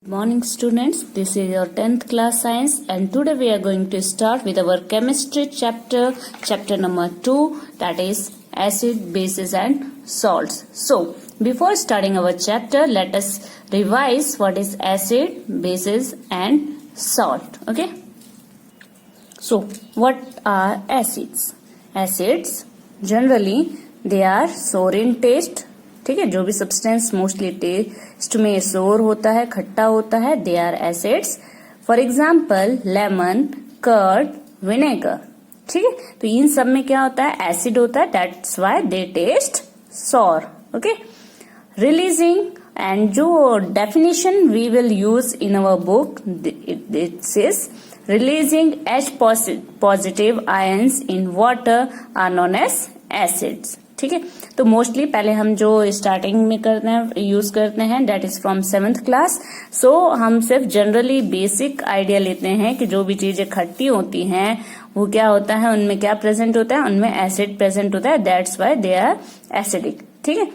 Good morning students, this is your 10th class science and today we are going to start with our chemistry chapter number 2, that is acid, bases and salts. So before starting our chapter, let us revise what is acid, bases and salt. Okay. So what are acids? Acids generally they are sour in taste. ठीक है, जो भी substance mostly test में सोर होता है, खट्टा होता है, they are acids. For example lemon, curd, vinegar. ठीक है, तो इन सब में क्या होता है, एसिड होता है, that's why they taste sour. Okay, releasing and जो definition we will use in our book, this is releasing H positive ions in water are known as acids. ठीक है, तो मोस्टली पहले हम जो स्टार्टिंग में करते हैं, यूज करते हैं, that is from 7th class. So हम सिर्फ जनरली बेसिक आइडिया लेते हैं कि जो भी चीजें खट्टी होती हैं वो क्या होता है, उनमें क्या प्रेजेंट होता है, उनमें एसिड प्रेजेंट होता है, that's why they are acidic. ठीक है,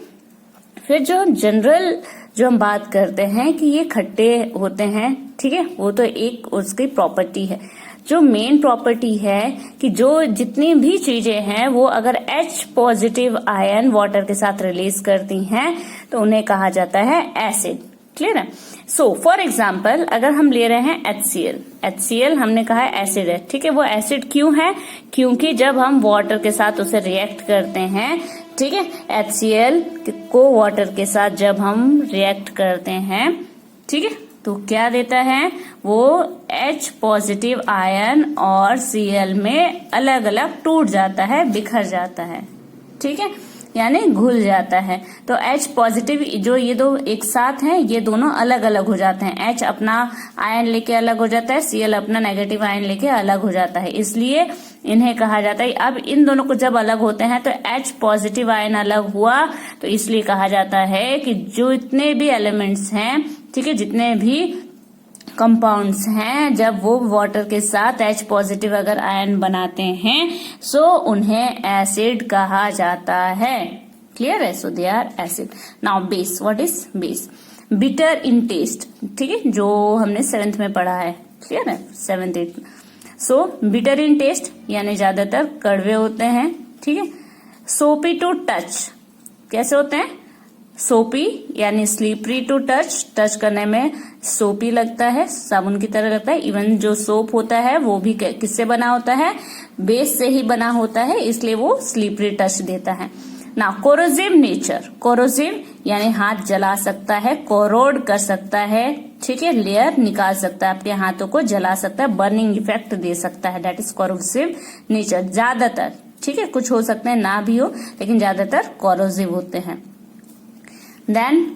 फिर जो जनरल जो हम बात करते हैं कि ये खट्टे होते हैं, ठीक है, वो तो एक उसकी प्रॉपर्टी है. जो मेन प्रॉपर्टी है कि जो जितनी भी चीजें हैं वो अगर H पॉजिटिव आयन वाटर के साथ रिलीज करती हैं तो उन्हें कहा जाता है एसिड. क्लियर है. सो फॉर एग्जाम्पल अगर हम ले रहे हैं HCl हमने कहा है एसिड है. ठीक है, वो एसिड क्यों है, क्योंकि जब हम वाटर के साथ उसे रिएक्ट करते हैं, ठीक है, HCl को वाटर के साथ जब हम रिएक्ट करते हैं, ठीक है, तो क्या देता है, वो H पॉजिटिव आयन और Cl में अलग अलग टूट जाता है, बिखर जाता है. ठीक है, यानी घुल जाता है. तो H पॉजिटिव जो ये दो एक साथ हैं, ये दोनों अलग अलग हो जाते हैं. H अपना आयन लेके अलग हो जाता है, Cl अपना नेगेटिव आयन लेके अलग हो जाता है, इसलिए इन्हें कहा जाता है. अब इन दोनों को जब अलग होते हैं तो H पॉजिटिव आयन अलग हुआ, तो इसलिए कहा जाता है कि जो इतने भी एलिमेंट्स हैं, ठीक है, जितने भी कंपाउंड्स हैं, जब वो वाटर के साथ H पॉजिटिव अगर आयन बनाते हैं, सो उन्हें एसिड कहा जाता है. क्लियर है. So they are acid. Now base, what is base? Bitter in taste. ठीक है, जो हमने 7th में पढ़ा है. क्लियर है, 7th 8th. So bitter in test यानी ज्यादातर कड़वे होते हैं. ठीक है. सोपी टू टच, कैसे होते हैं, सोपी यानी स्लीपरी टू टच करने में सोपी लगता है, साबुन की तरह लगता है. इवन जो सोप होता है वो भी किससे बना होता है, बेस से ही बना होता है, इसलिए वो स्लीपरी टच देता है. ना कोरोसिव नेचर, कोरोसिव यानी हाथ जला सकता है, कोरोड कर सकता है, ठीक है, लेयर निकाल सकता है, अपने हाथों को जला सकता है, बर्निंग इफेक्ट दे सकता है, दैट इज कोरोसिव नेचर. ज्यादातर, ठीक है, कुछ हो सकते हैं ना भी हो, लेकिन ज्यादातर कोरोसिव होते हैं. Then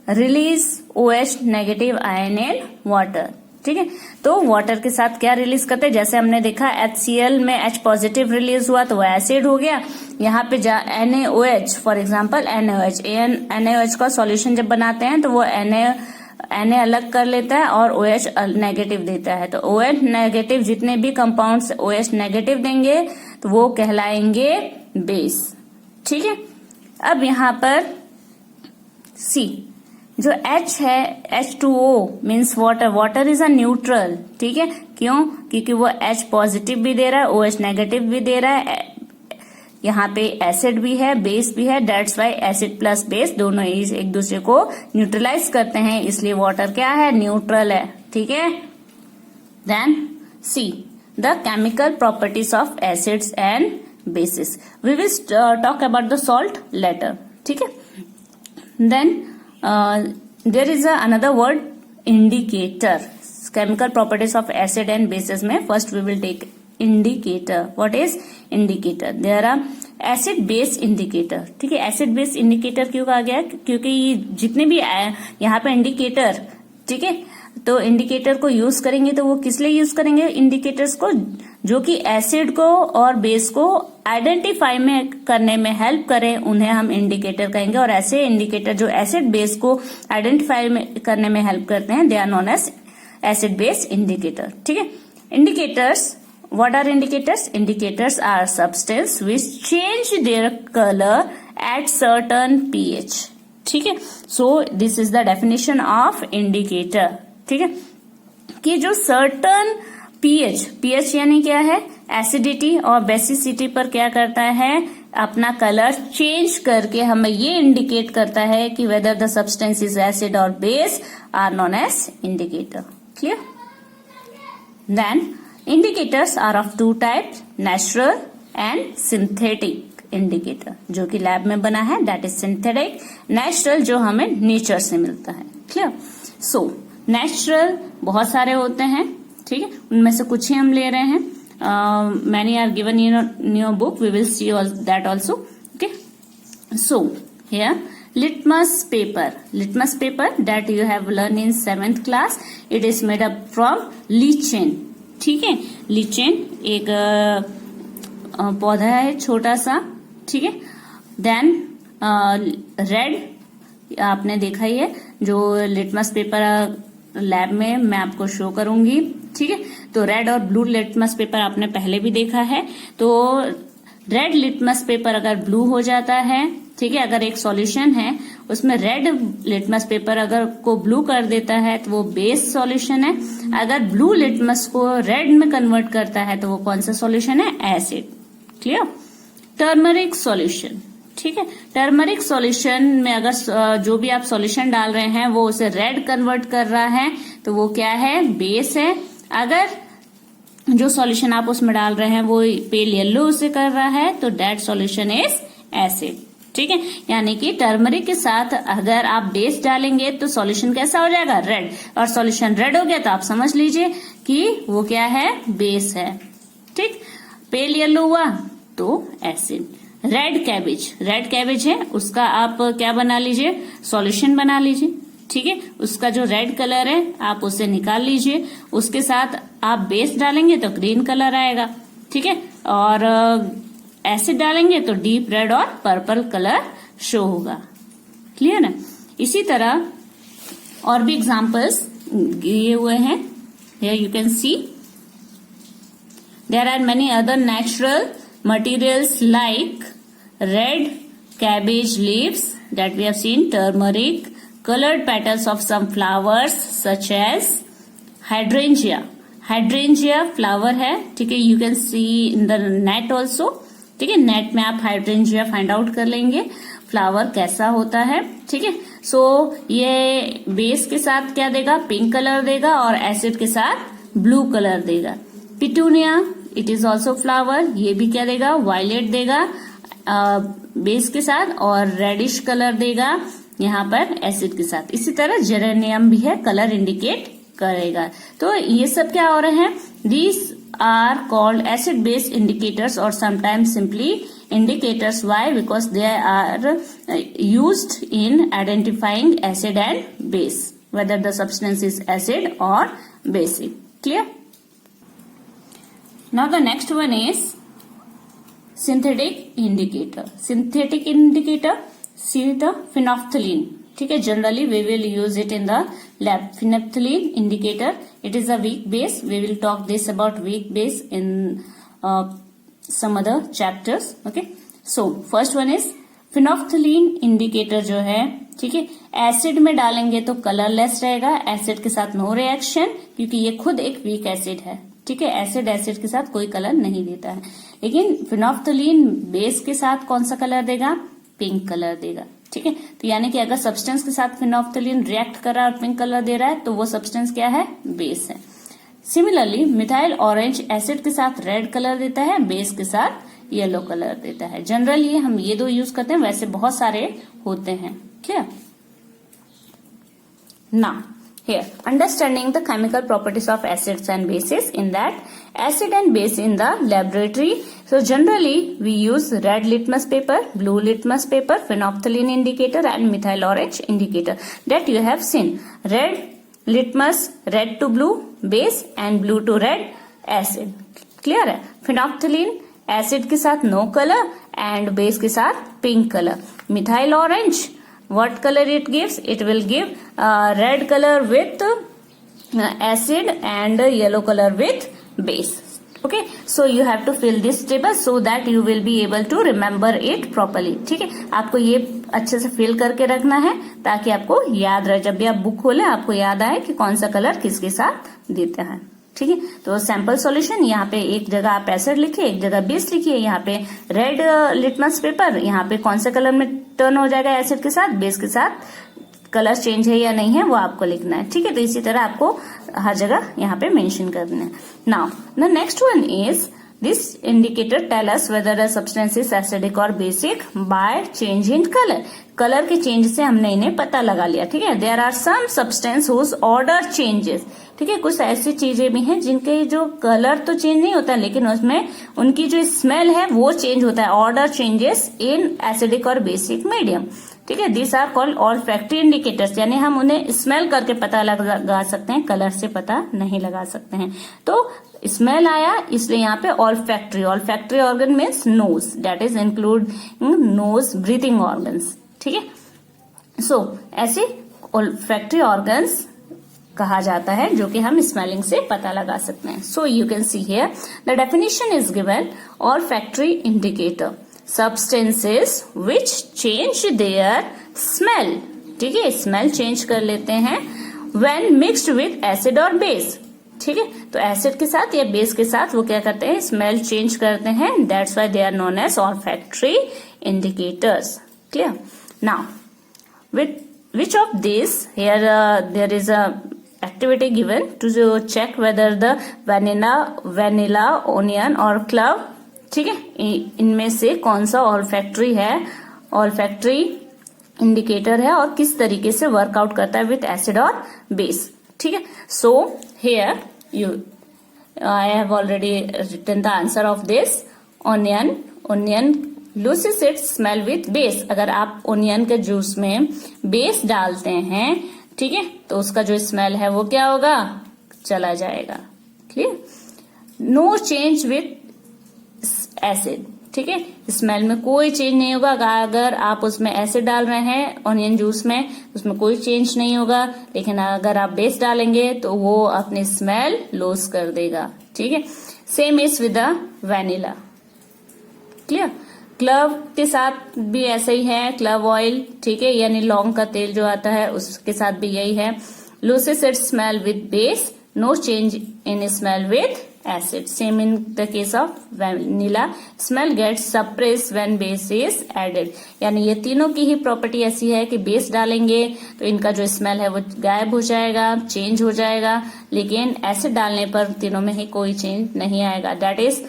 release OH negative ion in water. ठीक है, तो वाटर के साथ क्या रिलीज करते हैं, जैसे हमने देखा HCl में H पॉजिटिव रिलीज हुआ तो वो एसिड हो गया. यहाँ पे NaOH, फॉर एग्जाम्पल NaOH का सॉल्यूशन जब बनाते हैं तो वो Na अलग कर लेता है और OH नेगेटिव देता है. तो OH नेगेटिव जितने भी कंपाउंड्स OH नेगेटिव देंगे तो वो कहलाएंगे बेस. ठीक है, अब यहाँ पर C जो H है, H2O means water. Water is a neutral. ठीक है, क्यों, क्योंकि वो H पॉजिटिव भी दे रहा है, OH नेगेटिव भी दे रहा है, यहाँ पे एसिड भी है, बेस भी है, that's why acid plus base दोनों एक दूसरे को न्यूट्रलाइज करते हैं, इसलिए वाटर क्या है, न्यूट्रल है. ठीक है. Then C the chemical properties of acids and bases. We will talk about the salt later. ठीक है. Then there is another word, indicator. Chemical properties of acid and bases में first we will take indicator. What is indicator? There are acid base indicator. ठीक है, acid base indicator क्यों कहा गया, क्योंकि जितने भी यहाँ पे इंडिकेटर, ठीक है, तो इंडिकेटर को यूज करेंगे तो वो किस लिए यूज करेंगे, इंडिकेटर्स को जो कि एसिड को और बेस को आइडेंटिफाई में करने में हेल्प करें, उन्हें हम इंडिकेटर कहेंगे. और ऐसे इंडिकेटर जो एसिड बेस को आइडेंटिफाई करने में हेल्प करते हैं, they are known as acid base indicator. ठीक है. Indicators, what are indicators? Indicators are substance which change their colour at certain pH. ठीक है, so this is the definition of indicator. ठीक है, कि जो सर्टन पीएच यानी क्या है, एसिडिटी और बेसिसिटी पर क्या करता है, अपना कलर चेंज करके हमें ये इंडिकेट करता है कि whether the substance is acid और base are known as indicator. Clear? Then indicators are of two types, natural and synthetic indicator. जो कि लैब में बना है दैट इज सिंथेटिक, नेचुरल जो हमें नेचर से मिलता है। क्लियर? सो नेचुरल बहुत सारे होते हैं, ठीक है, उनमें से कुछ ही हम ले रहे हैं। many are given in your book, we will see all that also. Okay, so here litmus paper that you have learned in 7th class, it is made up from lichen। ठीक है, lichen एक पौधा है छोटा सा, ठीक है। Then red आपने देखा ही है, जो लिटमस पेपर लैब में मैं आपको शो करूंगी, ठीक है। तो रेड और ब्लू लिटमस पेपर आपने पहले भी देखा है। तो रेड लिटमस पेपर अगर ब्लू हो जाता है, ठीक है, अगर एक सॉल्यूशन है उसमें रेड लिटमस पेपर अगर को ब्लू कर देता है तो वो बेस सॉल्यूशन है। अगर ब्लू लिटमस को रेड में कन्वर्ट करता है तो वो कौन सा सॉल्यूशन है, एसिड। क्लियर? टर्मरिक सॉल्यूशन, ठीक है, टर्मरिक सॉल्यूशन में अगर जो भी आप सॉल्यूशन डाल रहे हैं वो उसे रेड कन्वर्ट कर रहा है तो वो क्या है, बेस है। अगर जो सॉल्यूशन आप उसमें डाल रहे हैं वो पेल येलो उसे कर रहा है तो दैट सॉल्यूशन इज एसिड। ठीक है, यानी कि टर्मरिक के साथ अगर आप बेस डालेंगे तो सॉल्यूशन कैसा हो जाएगा, रेड, और सॉल्यूशन रेड हो गया तो आप समझ लीजिए कि वो क्या है, बेस है। ठीक, पेल येलो हुआ तो एसिड। रेड कैबेज है, उसका आप क्या बना लीजिए, सॉल्यूशन बना लीजिए। ठीक है, उसका जो रेड कलर है आप उसे निकाल लीजिए, उसके साथ आप बेस डालेंगे तो ग्रीन कलर आएगा। ठीक है, और एसिड डालेंगे तो डीप रेड और पर्पल कलर शो होगा। क्लियर है? इसी तरह और भी एग्जांपल्स दिए हुए हैं, here you can see there are many other natural materials like red cabbage leaves that we have seen, turmeric, colored petals of some flowers such as hydrangea flower है। ठीक है, you can see in the net also। ठीक है, net में आप hydrangea find out कर लेंगे flower कैसा होता है। ठीक है, सो ये बेस के साथ क्या देगा, पिंक कलर देगा, और एसिड के साथ ब्लू कलर देगा। Petunia it is also flower, ये भी क्या देगा, वायलेट देगा बेस के साथ, और रेडिश कलर देगा यहाँ पर एसिड के साथ। इसी तरह जेरेनियम भी है, कलर इंडिकेट करेगा। तो ये सब क्या हो रहे हैं, these are called acid base indicators और sometimes simply indicators. Why? Because they are used in identifying acid and base, whether the substance is acid or basic. Clear? Now the next one is synthetic indicator. Synthetic indicator, see the phenolphthalein. ठीक है, generally we will use it in the lab. Phenolphthalein indicator, it is a weak base. We will talk this about weak base in some other chapters. Okay, so first one is phenolphthalein indicator जो है, ठीक है, acid में डालेंगे तो colourless रहेगा, acid के साथ नो रिएक्शन, क्योंकि ये खुद एक वीक एसिड है। ठीक है, एसिड के साथ कोई कलर नहीं देता है। लेकिन फिनोल्फ्थलीन बेस के साथ कौन सा कलर देगा, पिंक कलर देगा। ठीक है, तो यानी कि अगर सब्सटेंस के साथ फिनोल्फ्थलीन रिएक्ट कर रहा है और पिंक कलर दे रहा है तो वो सब्सटेंस क्या है, बेस है। सिमिलरली मिथाइल ऑरेंज एसिड के साथ रेड कलर देता है, बेस के साथ येलो कलर देता है। जनरली हम ये दो यूज करते हैं, वैसे बहुत सारे होते हैं। क्या ना, here understanding the chemical properties of acids and bases, in that acid and base in the laboratory. So generally we use red litmus paper, blue litmus paper, phenolphthalein indicator and methyl orange indicator that you have seen. Red litmus, red to blue base and blue to red acid. Clear है? phenolphthalein acid के साथ no colour and base के साथ pink colour. Methyl orange what color it gives, it will give red color with acid and yellow color with base. Okay, so you have to fill this table so that you will be able to remember it properly. ठीक है, आपको ये अच्छे से fill करके रखना है ताकि आपको याद रहे, जब भी आप बुक खोलें आपको याद आए कि कौन सा कलर किसके साथ देते हैं। ठीक है, तो सैंपल सॉल्यूशन, यहाँ पे एक जगह आप एसिड लिखिए, एक जगह बेस लिखिए, यहाँ पे रेड लिटमस पेपर, यहाँ पे कौन से कलर में टर्न हो जाएगा एसिड के साथ, बेस के साथ, कलर चेंज है या नहीं है वो आपको लिखना है। ठीक है, तो इसी तरह आपको हर जगह यहाँ पे मेंशन करना है। Now the next one is this indicator tell us whether a substance is acidic और basic by change in colour. Colour के चेंज से हमने इन्हें पता लगा लिया। ठीक है, there are some substances whose odour changes. ठीक है, कुछ ऐसी चीजें भी हैं जिनके जो कलर तो चेंज नहीं होता लेकिन उसमें उनकी जो स्मेल है वो चेंज होता है। ऑर्डर चेंजेस इन एसिडिक और बेसिक मीडियम। ठीक है, this are called olfactory indicators, यानी हम उन्हें स्मेल करके पता लगा सकते हैं, कलर से पता नहीं लगा सकते हैं। तो स्मेल आया इसलिए यहाँ पे olfactory, olfactory organ means nose, that is include nose breathing organs. ठीक है, सो ऐसे ऑल्फैक्टरी ऑर्गन्स कहा जाता है जो कि हम स्मेलिंग से पता लगा सकते हैं। So you can see here the definition is given, olfactory indicator substances which change their smell। ठीक है, स्मेल चेंज कर लेते हैं when mixed with acid or base। ठीक है, तो एसिड के साथ या बेस के साथ वो क्या करते हैं, स्मेल चेंज करते हैं, that's why they are known as olfactory indicators। Clear? Now with which of these here there is a activity given to check whether the vanilla onion or clove। ठीक है, इनमें से कौन सा ऑल्फैक्टरी है, olfactory indicator है और किस तरीके से वर्कआउट करता है विथ एसिड और बेस। ठीक है, so here you I have already written the answer of this. Onion loses its smell with base. अगर आप ओनियन के जूस में बेस डालते हैं, ठीक है, तो उसका जो स्मेल है वो क्या होगा, चला जाएगा। Clear? No change with acid. ठीक है, स्मेल में कोई चेंज नहीं होगा। अगर आप उसमें एसिड डाल रहे हैं ऑनियन जूस में, उसमें कोई चेंज नहीं होगा, लेकिन अगर आप बेस डालेंगे तो वो अपनी स्मेल लॉस कर देगा। ठीक है, same is with the vanilla. Clear? Club के साथ भी ऐसा ही है, क्लव ऑयल। ठीक है, यानी लौंग का तेल जो आता है उसके साथ भी यही है। Loses its smell with base, no change in smell with acid। Same in the case of vanilla, smell gets suppressed when base is added। यानी ये तीनों की ही प्रॉपर्टी ऐसी है कि बेस डालेंगे तो इनका जो स्मेल है वो गायब हो जाएगा, चेंज हो जाएगा, लेकिन एसिड डालने पर तीनों में ही कोई चेंज नहीं आएगा। दैट इज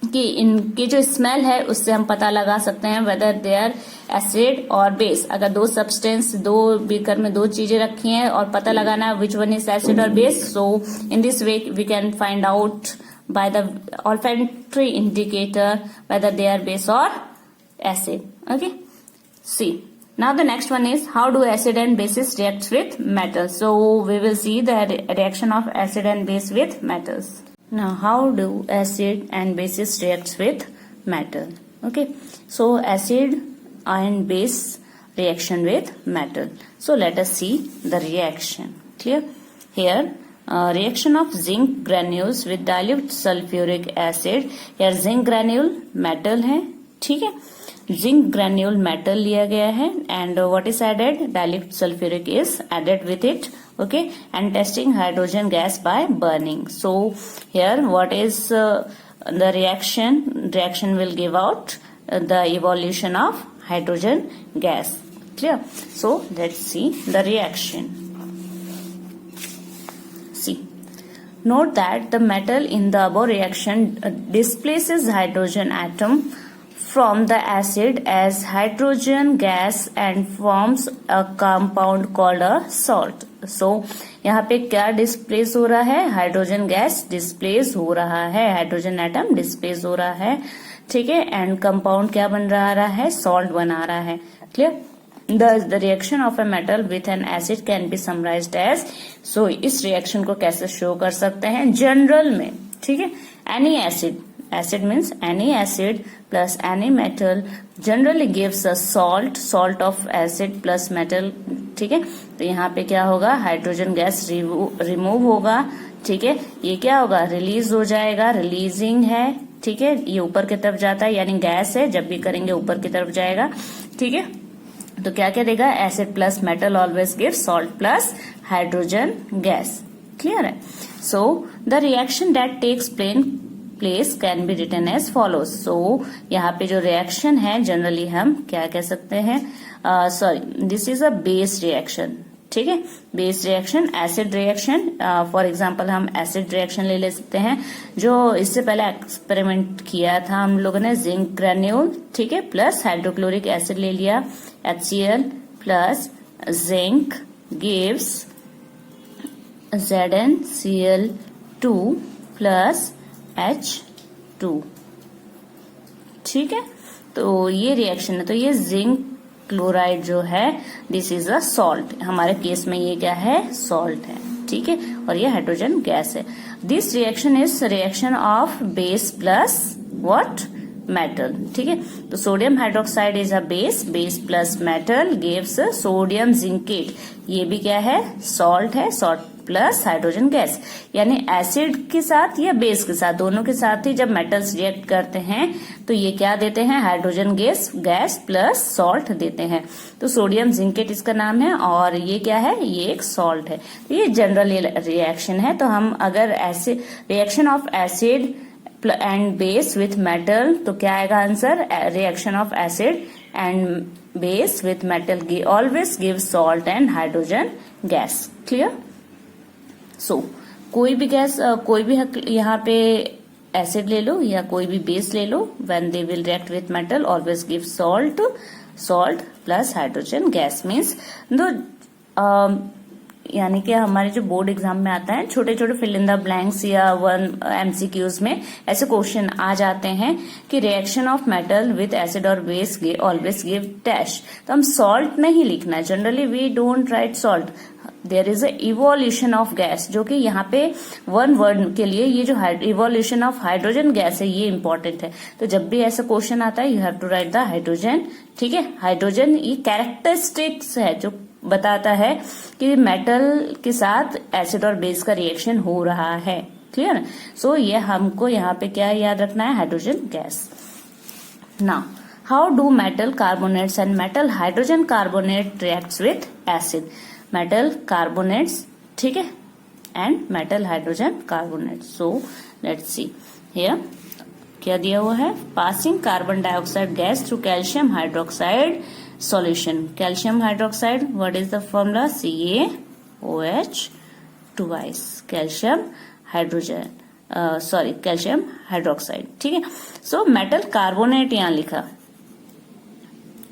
कि इनकी जो स्मेल है उससे हम पता लगा सकते हैं वेदर दे आर एसिड और बेस। अगर दो सब्सटेंस, दो बीकर में दो चीजें रखी हैं और पता लगाना है विच वन इज एसिड और base, so in this way we can find out by the olfactory indicator whether they are base और acid. Okay, see now the next one is how do acid and bases react with metals। so we will see the reaction of acid and base with metals। now how do acid and bases react with metal? Okay, so acid and base reaction with metal, so let us see the reaction। clear? here reaction of zinc granules with dilute sulfuric acid। here zinc granule metal है, ठीक है, zinc granule metal लिया गया है and what is added, dilute sulphuric is added with it. Okay, and testing hydrogen gas by burning. So here what is the reaction will give out the evolution of hydrogen gas. Clear? So let's see the reaction. See, note that the metal in the above reaction displaces hydrogen atom from the acid as hydrogen gas and forms a compound called a salt। so यहाँ पे क्या displace हो रहा है, hydrogen gas displace हो रहा है, hydrogen atom displace हो रहा है, ठीक है, एंड कंपाउंड क्या बन रहा है, सॉल्ट बना रहा है। Clear? The reaction of a metal with an acid can be summarized as, so इस रिएक्शन को कैसे शो कर सकते हैं जनरल में, ठीक है, any acid, acid means any acid plus any metal generally gives a salt of acid plus metal। ठीक है, तो यहाँ पे क्या होगा, हाइड्रोजन गैस रिमूव होगा, ठीक है, ये क्या होगा, रिलीज हो जाएगा, रिलीजिंग है, ठीक है, ये ऊपर की तरफ जाता है यानी गैस है, जब भी करेंगे ऊपर की तरफ जाएगा, ठीक है, तो क्या क्या देगा, acid plus metal always give salt plus hydrogen gas. Clear है। So the reaction that takes place can be written as follows. So यहाँ पे जो रिएक्शन है जनरली हम क्या कह सकते हैं, sorry this is a base reaction. ठीक है, base reaction, acid reaction, for example हम एसिड रिएक्शन ले सकते हैं जो इससे पहले एक्सपेरिमेंट किया था हम लोगों ने, जिंक ग्रेन्यूल, ठीक है, प्लस हाइड्रोक्लोरिक एसिड ले लिया HCl plus zinc gives ZnCl2 plus H2। ठीक है, तो ये रिएक्शन है। तो ये जिंक क्लोराइड जो है दिस इज अ सॉल्ट, हमारे केस में ये क्या है, सॉल्ट है। ठीक है, और ये हाइड्रोजन गैस है। This reaction is reaction of base plus what, metal. ठीक है, तो sodium hydroxide is a base plus metal gives sodium zincate. ये भी क्या है, सॉल्ट है, सॉल्ट प्लस हाइड्रोजन गैस। यानी एसिड के साथ या बेस के साथ, दोनों के साथ ही जब मेटल्स रिएक्ट करते हैं तो ये क्या देते हैं, हाइड्रोजन गैस प्लस सॉल्ट देते हैं। तो सोडियम जिंकेट इसका नाम है और ये क्या है, ये एक सॉल्ट है। तो ये जनरल रिएक्शन है। तो हम अगर acid reaction of acid and base with metal, तो क्या आएगा answer, reaction of acid and base with metal always give salt and hydrogen gas. Clear. So कोई भी गैस, कोई भी यहाँ पे एसिड ले लो या कोई भी बेस ले लो, when they will react with metal always give salt plus hydrogen gas. Means दो यानी कि हमारे जो बोर्ड एग्जाम में आता है, छोटे छोटे फिल इन द ब्लैंक्स या MCQs में ऐसे क्वेश्चन आ जाते हैं कि reaction of metal with acid और बेस ऑलवेज गिव डैश। तो हम सॉल्ट नहीं लिखना, generally we don't write salt, there is a evolution of gas, जो कि यहाँ पे वन वर्ड के लिए ये जो इवोल्यूशन ऑफ हाइड्रोजन गैस है ये इंपॉर्टेंट है। तो जब भी ऐसा क्वेश्चन आता है you have to write the hydrogen. ठीक है, हाइड्रोजन ये कैरेक्टरिस्टिक्स है जो बताता है कि मेटल के साथ एसिड और बेस का रिएक्शन हो रहा है। क्लियर। सो ये हमको यहाँ पे क्या याद रखना है, hydrogen gas. Now how do metal carbonates and metal hydrogen carbonate reacts with acid. Metal carbonates, ठीक है, and metal hydrogen carbonate. So let's see here क्या दिया हुआ है, passing carbon dioxide gas through calcium hydroxide solution. Calcium hydroxide, what is the formula, CaOH twice, calcium hydrogen, calcium hydroxide. ठीक है, so metal carbonate यहाँ लिखा।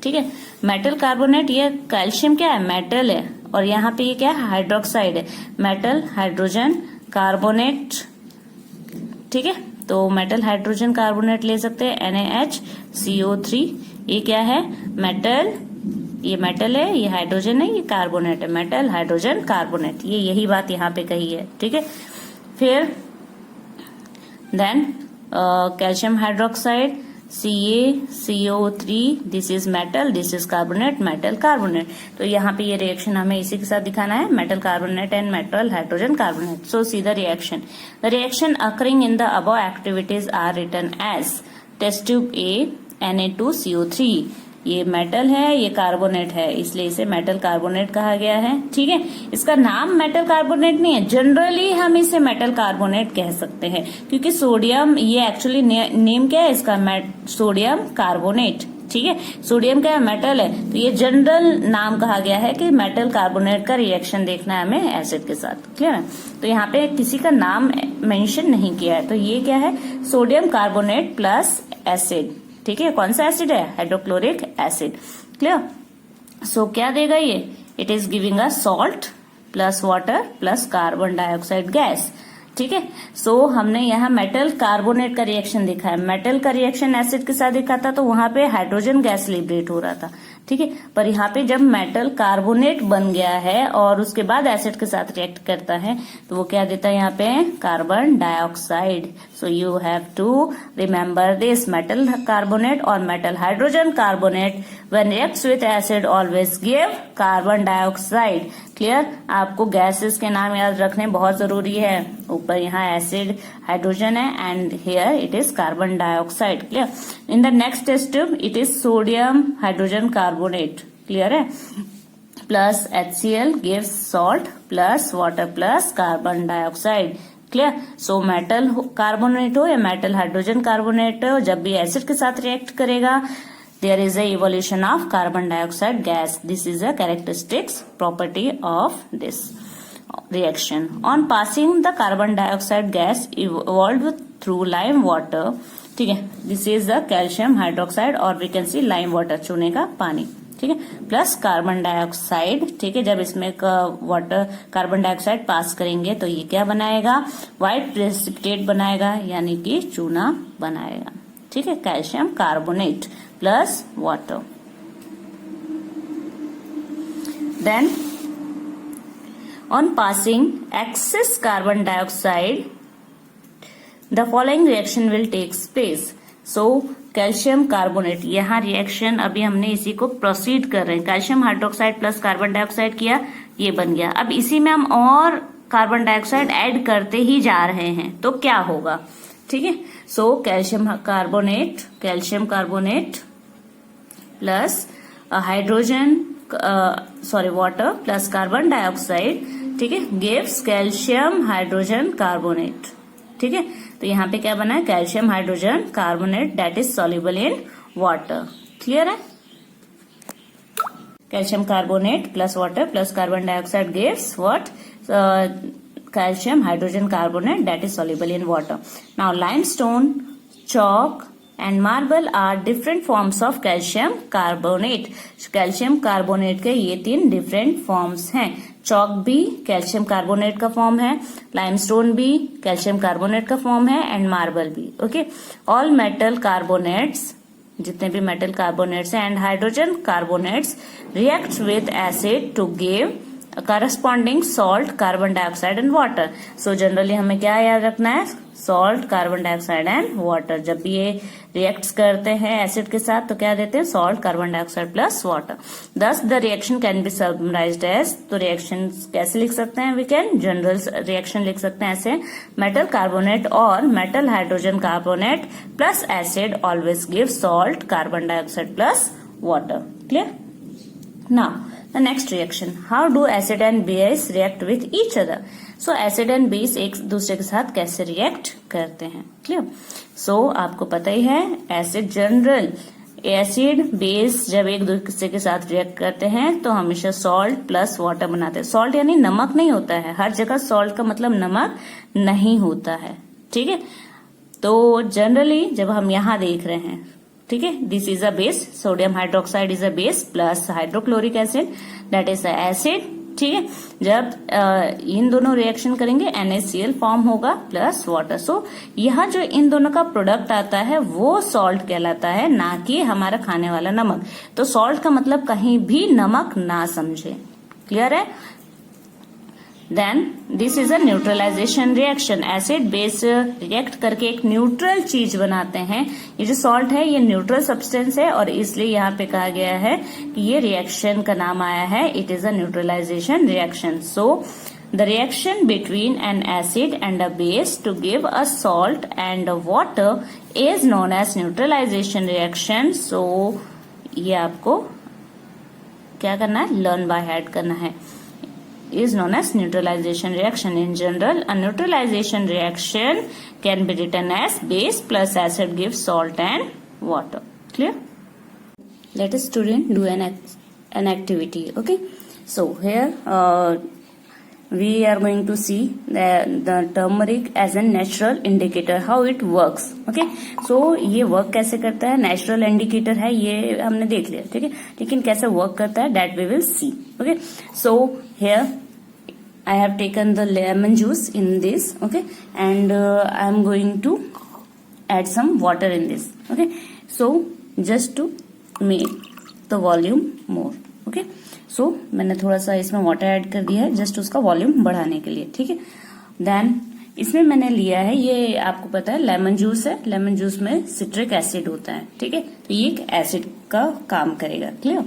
ठीक है, मेटल कार्बोनेट, ये कैल्शियम क्या है, मेटल है, और यहाँ पे ये क्या है, हाइड्रोक्साइड है, मेटल हाइड्रोजन कार्बोनेट। ठीक है, तो मेटल हाइड्रोजन कार्बोनेट ले सकते हैं NaHCO3। ये क्या है, मेटल, ये मेटल है, ये हाइड्रोजन है, ये कार्बोनेट है, मेटल हाइड्रोजन कार्बोनेट। ये यही बात यहाँ पे कही है। ठीक है, फिर then calcium hydroxide CaCO3, this is metal, this is carbonate, metal carbonate. तो यहाँ पे ये रिएक्शन हमें इसी के साथ दिखाना है, metal carbonate and metal hydrogen carbonate. So see the reaction occurring in the above activities are written as test tube A Na2CO3। ये मेटल है, ये कार्बोनेट है, इसलिए इसे मेटल कार्बोनेट कहा गया है। ठीक है, इसका नाम मेटल कार्बोनेट नहीं है, जनरली हम इसे मेटल कार्बोनेट कह सकते हैं, क्योंकि सोडियम, ये एक्चुअली नेम क्या है इसका, सोडियम कार्बोनेट। ठीक है, सोडियम क्या है, मेटल है, तो ये जनरल नाम कहा गया है कि मेटल कार्बोनेट का रिएक्शन देखना है हमें एसिड के साथ। क्लियर है, तो यहाँ पे किसी का नाम मेंशन नहीं किया है। तो ये क्या है, सोडियम कार्बोनेट प्लस एसिड। ठीक है, कौन सा एसिड है, हाइड्रोक्लोरिक एसिड। क्लियर। सो क्या देगा ये, it is giving a salt plus water plus carbon dioxide gas. ठीक है, सो हमने यहाँ मेटल कार्बोनेट का रिएक्शन देखा है, मेटल का रिएक्शन एसिड के साथ देखा था तो वहां पे हाइड्रोजन गैस लिबरेट हो रहा था। ठीक है, पर यहाँ पे जब मेटल कार्बोनेट बन गया है और उसके बाद एसिड के साथ रिएक्ट करता है तो वो क्या देता है यहाँ पे, carbon dioxide. So you have to remember this, metal carbonate और metal hydrogen carbonate when reacts with acid always give carbon dioxide. Clear, आपको गैसेस के नाम याद रखने बहुत जरूरी है। ऊपर यहाँ एसिड हाइड्रोजन है and here it is carbon dioxide. Clear. In the next test tube it is sodium hydrogen carbonate. Clear है। Plus HCl gives salt plus water plus carbon dioxide, clear. So metal carbonate हो या metal hydrogen carbonate हो, जब भी acid के साथ react करेगा there is a evolution of carbon dioxide gas. This is a characteristics property of this reaction. On passing the carbon dioxide gas evolved through lime water, ठीक है, this is the calcium hydroxide और we can see lime water, चूने का पानी, ठीक है, plus carbon dioxide, ठीक है। जब इसमें वाटर कार्बन डाइऑक्साइड पास करेंगे तो ये क्या बनाएगा, व्हाइट प्रेसिपिटेट बनाएगा, यानी कि चूना बनाएगा, ठीक है, calcium carbonate plus water. Then on passing excess carbon dioxide the following reaction will take place. So calcium carbonate, यहाँ रिएक्शन अभी हमने इसी को प्रोसीड कर रहे हैं, calcium hydroxide plus carbon dioxide किया, ये बन गया। अब इसी में हम और कार्बन डाइऑक्साइड ऐड करते ही जा रहे हैं तो क्या होगा, ठीक है। सो calcium carbonate plus hydrogen water plus carbon dioxide, ठीक है, गिव्स कैल्शियम हाइड्रोजन कार्बोनेट, ठीक है। तो यहाँ पे क्या बना है, calcium hydrogen carbonate that is soluble in water, clear है। Calcium carbonate plus water plus carbon dioxide gives what, calcium hydrogen carbonate that is soluble in water. Now limestone, chalk and marble are different forms of calcium carbonate. Calcium carbonate के ये 3 different forms हैं। Chalk भी calcium carbonate का form है, limestone भी calcium carbonate का form है and marble भी, ओके। ऑल मेटल कार्बोनेट्स, जितने भी मेटल कार्बोनेट्स हैं and hydrogen carbonates react with acid to give corresponding salt carbon dioxide and water. So generally हमें क्या याद रखना है, salt carbon dioxide and water. जब भी ये रिएक्ट्स करते हैं एसिड के साथ तो क्या देते हैं, salt carbon dioxide plus water. Thus the reaction can be summarized as, तो रिएक्शन कैसे लिख सकते हैं, वी कैन जनरल रिएक्शन लिख सकते हैं ऐसे, मेटल कार्बोनेट और metal hydrogen carbonate plus acid always give salt carbon dioxide plus water, clear. Now the next reaction, how do acid and base react with each other? So acid and base एक दूसरे के साथ कैसे react करते हैं, clear. सो आपको पता ही है, एसिड जनरल एसिड बेस जब एक दूसरे के साथ रिएक्ट करते हैं तो हमेशा सॉल्ट प्लस वाटर बनाते हैं। सॉल्ट यानी नमक नहीं होता है, हर जगह सॉल्ट का मतलब नमक नहीं होता है, ठीक है। तो जनरली जब हम यहाँ देख रहे हैं, ठीक है, this is a base, sodium hydroxide is a base plus hydrochloric acid that is a acid, ठीक है। जब इन दोनों रिएक्शन करेंगे NaCl फॉर्म होगा प्लस वाटर। सो यहाँ जो इन दोनों का प्रोडक्ट आता है वो सॉल्ट कहलाता है, ना कि हमारा खाने वाला नमक। तो सॉल्ट का मतलब कहीं भी नमक ना समझे, क्लियर है। Then this is a neutralisation reaction, acid base react करके एक न्यूट्रल चीज बनाते हैं। ये जो सॉल्ट है ये न्यूट्रल सब्सटेंस है और इसलिए यहाँ पे कहा गया है कि ये रिएक्शन का नाम आया है, it is a neutralisation reaction. So the reaction between an acid and a base to give a salt and water is known as neutralization reaction. So ये आपको क्या करना है, लर्न बाय हार्ट करना है, is known as neutralization reaction. In general, a neutralization reaction can be written as base plus acid gives salt and water. Clear? Let us student do an activity. Okay. So here we are going to see the turmeric as a natural indicator, how it works. Okay. So ये work कैसे करता है, natural indicator है, ये हमने देख लिया, ठीक है। लेकिन कैसे work करता है that we will see. Okay. So here I have taken the lemon juice in this, okay, and I am going to add some water in this. Okay. So just to make the volume more. Okay. So मैंने थोड़ा सा इसमें water add कर दिया है just उसका volume बढ़ाने के लिए, ठीक है। देन इसमें मैंने लिया है, ये आपको पता है लेमन जूस है, लेमन जूस में सिट्रिक एसिड होता है, ठीक है। तो ये एक एसिड का काम करेगा, क्लियर।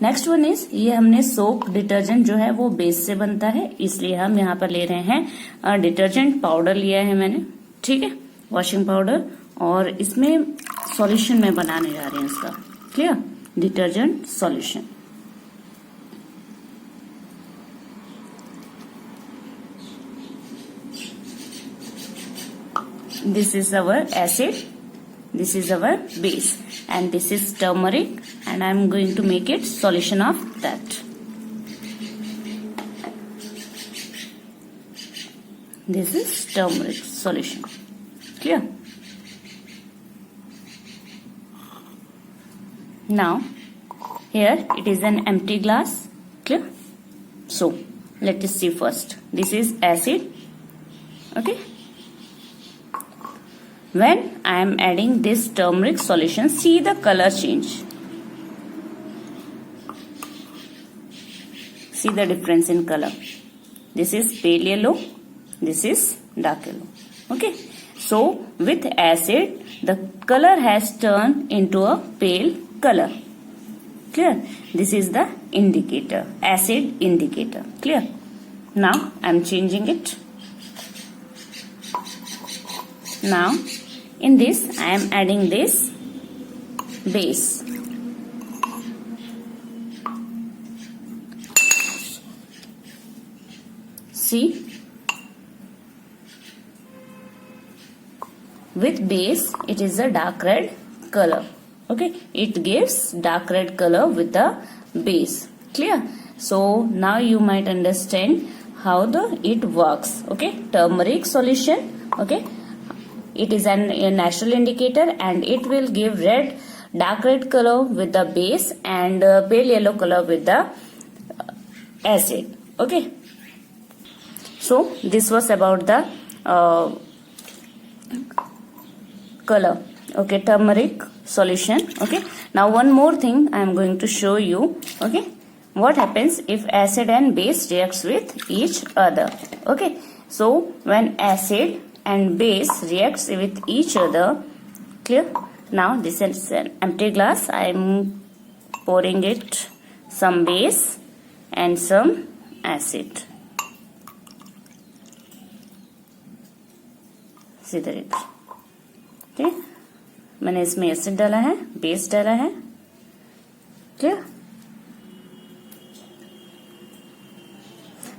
नेक्स्ट वन इज, ये हमने सोप डिटर्जेंट जो है वो बेस से बनता है, इसलिए हम यहाँ पर ले रहे हैं डिटर्जेंट पाउडर लिया है मैंने, ठीक है, वॉशिंग पाउडर, और इसमें सॉल्यूशन में बनाने जा रहे हैं इसका, clear, detergent solution. this is our acid, this is our base, and this is turmeric, and I am going to make it solution of that. This is turmeric solution. Clear? Now here it is an empty glass. Clear? So let us see first. This is acid. Okay. When I am adding this turmeric solution, see the color change. See the difference in color. This is pale yellow. This is dark yellow. Okay. So with acid, the color has turned into a pale color. Clear? This is the indicator, acid indicator. Clear? Now I am changing it. Now in this I am adding this base. See, with base it is a dark red color. Okay, it gives dark red color with the base. Clear? So now you might understand how it works. Okay, turmeric solution. Okay, it is a natural indicator, and it will give dark red color with the base and pale yellow color with the acid. Okay, so this was about the color. Okay, turmeric solution. Okay, now one more thing I am going to show you. Okay, what happens if acid and base reacts with each other? Okay, so when acid and base reacts with each other, clear? Now this is an empty glass. I am pouring it some base and some acid. See the it. Okay, मैंने इसमें acid डाला है, base डाला है. Clear?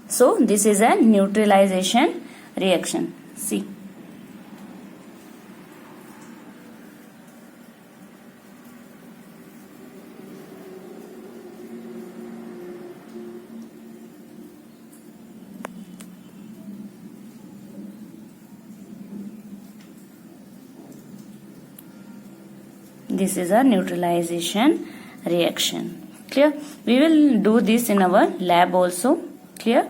So this is a neutralization reaction. See. This is a neutralization reaction. Clear? We will do this in our lab also. Clear?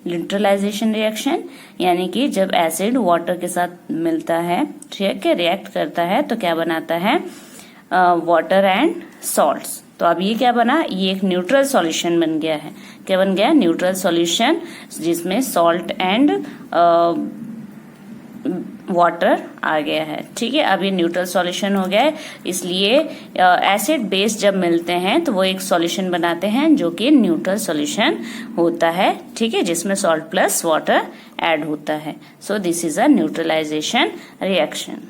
Neutralisation reaction यानी कि जब acid water के साथ मिलता है, ठीक है, रिएक्ट करता है तो क्या बनाता है? Water and salts. तो अब ये क्या बना? ये एक न्यूट्रल सॉल्यूशन बन गया है. क्या बन गया? न्यूट्रल सॉल्यूशन, जिसमें सॉल्ट एंड वाटर आ गया है. ठीक है, अब ये न्यूट्रल सॉल्यूशन हो गया है. इसलिए एसिड बेस जब मिलते हैं तो वो एक सॉल्यूशन बनाते हैं जो कि न्यूट्रल सॉल्यूशन होता है. ठीक है, जिसमें सॉल्ट प्लस वाटर ऐड होता है. So this is a neutralisation reaction.